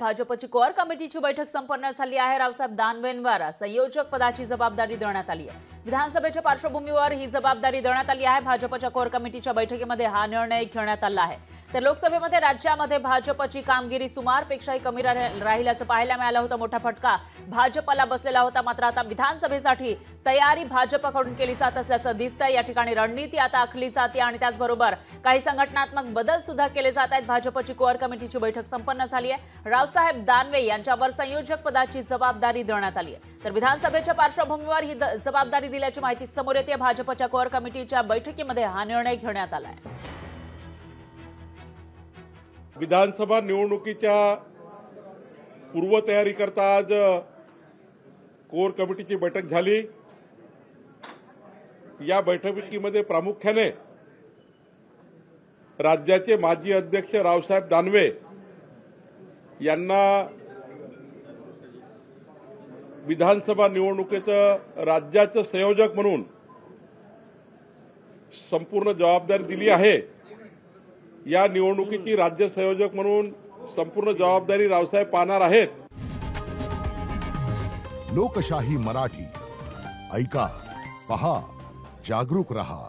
भाजपची कोअर कमिटीची बैठक संपन्न झाली आहे। रावसाहेब दानवेंवर संयोजक पदाची जबाबदारी देण्यात आली आहे। विधानसभेच्या पार्श्वभूमीवर ही जबाबदारी देण्यात आली आहे। भाजपच्या कोअर कमिटीच्या बैठकीमध्ये हा निर्णय घेण्यात आला आहे। तर लोकसभेमध्ये राज्यामध्ये भाजपची कामगिरी सुमारपेक्षाही कमी राहिल्याचं पाहायला मिळालं होतं। मोठा फटका भाजपला बसलेला होता। मात्र आता विधानसभेसाठी तयारी भाजपकडून केली जात असल्याचं दिसतंय। या ठिकाणी रणनीती आता आखली जाते आणि त्याचबरोबर काही संघटनात्मक बदल सुद्धा केले जात आहेत। भाजपची कोअर कमिटीची बैठक संपन्न झाली आहे। रावसाहेब दानवे यांच्यावर संयोजक पदाची जबाबदारी देण्यात आली आहे। तर विधानसभेच्या पार्श्वभूमीवर ही जबाबदारी दिल्याची माहिती समोर येते। भाजपच्या कोअर कमिटीच्या बैठकीमध्ये हा निर्णय घेण्यात आला आहे। विधानसभा निवडणुकीच्या पूर्वतयारी करता आज कोअर कमिटीची बैठक झाली। या बैठकीमध्ये प्रामुख्याने राज्याचे माजी अध्यक्ष रावसाहेब दानवे यांना विधानसभा निवडणुकीचं राज्याचं संयोजक म्हणून संपूर्ण जबाबदारी दिली आहे। या निवडणुकीची राज्य संयोजक म्हणून संपूर्ण जबाबदारी रावसाहेब पाहणार आहेत। लोकशाही मराठी ऐका, पहा, जागरूक रहा।